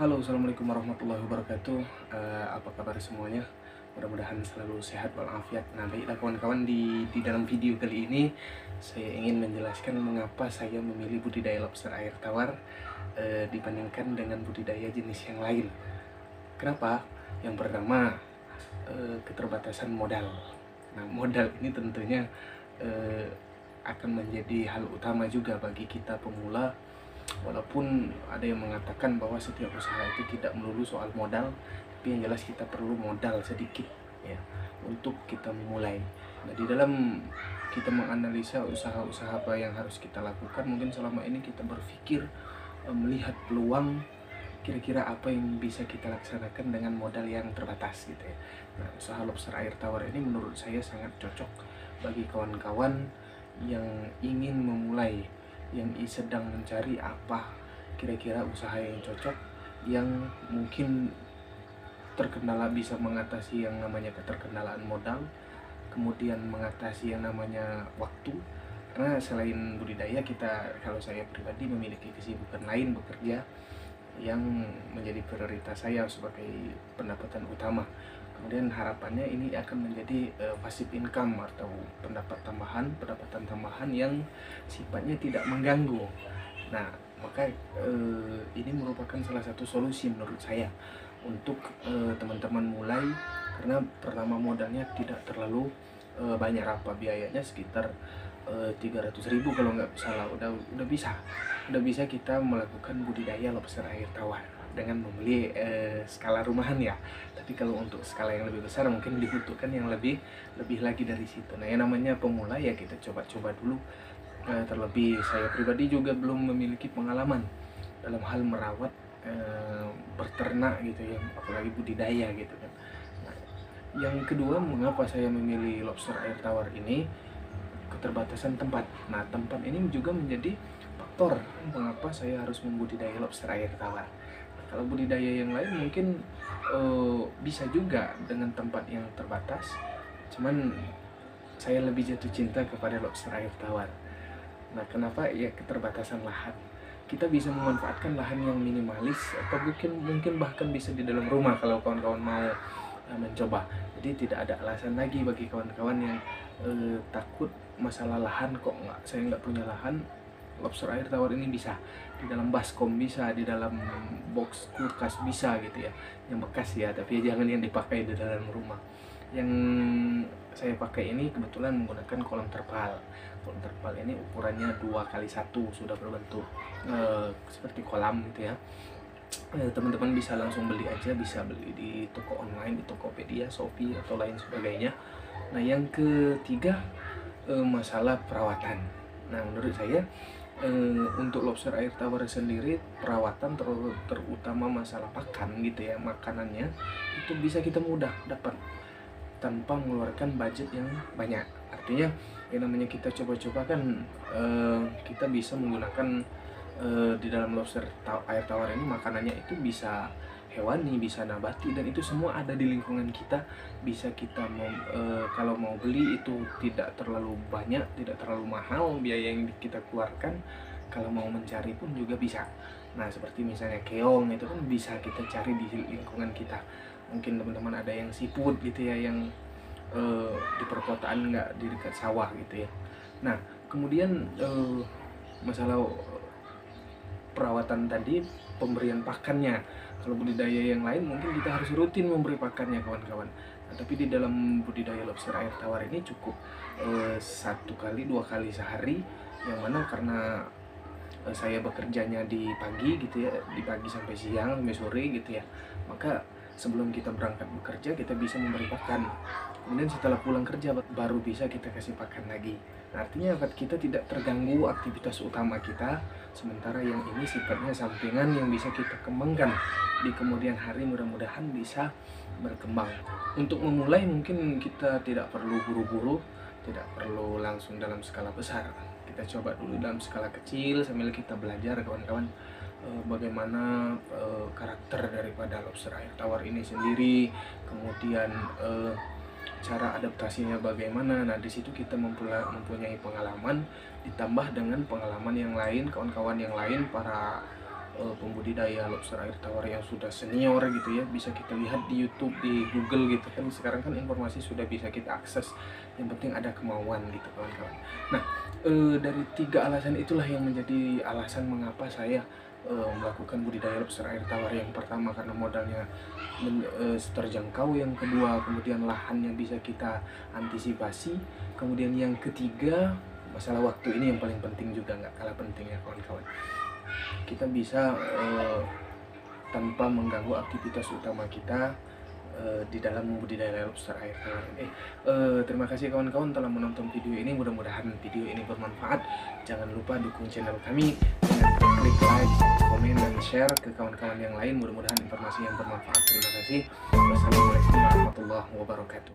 Halo, assalamualaikum warahmatullahi wabarakatuh. Apa kabar semuanya? Mudah-mudahan selalu sehat walafiat. Nah, baiklah kawan-kawan, di dalam video kali ini saya ingin menjelaskan mengapa saya memilih budidaya lobster air tawar dibandingkan dengan budidaya jenis yang lain. Kenapa? Yang pertama, keterbatasan modal. Nah, modal ini tentunya eh, akan menjadi hal utama juga bagi kita pemula. Walaupun ada yang mengatakan bahwa setiap usaha itu tidak melulu soal modal, tapi yang jelas kita perlu modal sedikit ya untuk kita memulai. Nah, di dalam kita menganalisa usaha-usaha apa yang harus kita lakukan, mungkin selama ini kita berpikir melihat peluang kira-kira apa yang bisa kita laksanakan dengan modal yang terbatas gitu ya. Nah, usaha lobster air tawar ini menurut saya sangat cocok bagi kawan-kawan yang ingin memulai, yang sedang mencari apa kira-kira usaha yang cocok, yang mungkin terkendala, bisa mengatasi yang namanya keterkendalaan modal, kemudian mengatasi yang namanya waktu. Karena selain budidaya, kita, kalau saya pribadi, memiliki kesibukan lain, bekerja, yang menjadi prioritas saya sebagai pendapatan utama. Kemudian harapannya ini akan menjadi passive income atau pendapatan tambahan yang sifatnya tidak mengganggu. Nah, maka ini merupakan salah satu solusi menurut saya untuk teman-teman mulai, karena pertama modalnya tidak terlalu banyak. Apa biayanya sekitar 300.000 kalau nggak salah, udah bisa kita melakukan budidaya lobster air tawar dengan membeli skala rumahan ya. Tapi kalau untuk skala yang lebih besar mungkin dibutuhkan yang lebih lagi dari situ. Nah, yang namanya pemula ya kita coba-coba dulu. Terlebih saya pribadi juga belum memiliki pengalaman dalam hal merawat berternak gitu ya, apalagi budidaya gitu kan. Nah, yang kedua, mengapa saya memilih lobster air tawar ini? Keterbatasan tempat. Nah, tempat ini juga menjadi faktor mengapa saya harus membudidaya lobster air tawar. Nah, kalau budidaya yang lain mungkin bisa juga dengan tempat yang terbatas, cuman saya lebih jatuh cinta kepada lobster air tawar. Nah, kenapa? Ya, keterbatasan lahan. Kita bisa memanfaatkan lahan yang minimalis, atau mungkin bahkan bisa di dalam rumah kalau kawan-kawan mau mencoba. Jadi tidak ada alasan lagi bagi kawan-kawan yang takut masalah lahan, kok saya nggak punya lahan. Lobster air tawar ini bisa di dalam baskom, bisa di dalam box kulkas, bisa gitu ya, yang bekas ya, tapi jangan yang dipakai di dalam rumah. Yang saya pakai ini kebetulan menggunakan kolam terpal. Kolam terpal ini ukurannya 2x1, sudah berbentuk seperti kolam gitu ya. Teman-teman bisa langsung beli aja, bisa beli di toko online, di Tokopedia, Shopee, atau lain sebagainya. Nah, yang ketiga, masalah perawatan. Nah, menurut saya untuk lobster air tawar sendiri, perawatan terutama masalah pakan gitu ya, makanannya itu bisa kita mudah dapat tanpa mengeluarkan budget yang banyak. Artinya yang namanya kita coba-coba kan, kita bisa menggunakan di dalam lobster air tawar ini, makanannya itu bisa hewani, bisa nabati, dan itu semua ada di lingkungan kita. Bisa kita kalau mau beli itu tidak terlalu banyak, tidak terlalu mahal biaya yang kita keluarkan. Kalau mau mencari pun juga bisa. Nah, seperti misalnya keong, itu kan bisa kita cari di lingkungan kita. Mungkin teman-teman ada yang siput gitu ya, yang di perkotaan, nggak di dekat sawah gitu ya. Nah, kemudian masalah perawatan tadi, pemberian pakannya. Kalau budidaya yang lain mungkin kita harus rutin memberi pakannya kawan-kawan. Nah, tapi di dalam budidaya lobster air tawar ini cukup 1 kali 2 kali sehari, yang mana karena saya bekerjanya di pagi gitu ya, di pagi sampai siang sampai sore gitu ya, maka sebelum kita berangkat bekerja kita bisa memberi pakan. Kemudian setelah pulang kerja baru bisa kita kasih pakan lagi. Nah, artinya kita tidak terganggu aktivitas utama kita, sementara yang ini sifatnya sampingan yang bisa kita kembangkan di kemudian hari, mudah-mudahan bisa berkembang. Untuk memulai mungkin kita tidak perlu buru-buru, tidak perlu langsung dalam skala besar. Kita coba dulu dalam skala kecil sambil kita belajar kawan-kawan, bagaimana karakter daripada lobster air tawar ini sendiri, kemudian cara adaptasinya bagaimana. Nah, di situ kita mempunyai pengalaman, ditambah dengan pengalaman yang lain, kawan-kawan yang lain, para pembudidaya lobster air tawar yang sudah senior gitu ya, bisa kita lihat di YouTube, di Google gitu kan. Sekarang kan informasi sudah bisa kita akses, yang penting ada kemauan gitu kawan-kawan. Nah, dari 3 alasan itulah yang menjadi alasan mengapa saya melakukan budidaya lobster air tawar. Yang pertama karena modalnya terjangkau, yang kedua kemudian lahannya bisa kita antisipasi, kemudian yang ketiga masalah waktu. Ini yang paling penting juga, nggak kalah pentingnya kawan-kawan. Kita bisa tanpa mengganggu aktivitas utama kita di dalam membudidaya lobster air tawar. Terima kasih kawan-kawan telah menonton video ini. Mudah-mudahan video ini bermanfaat. Jangan lupa dukung channel kami dengan klik like, komen, dan share ke kawan-kawan yang lain. Mudah-mudahan informasi yang bermanfaat. Terima kasih. Wassalamualaikum warahmatullahi wabarakatuh.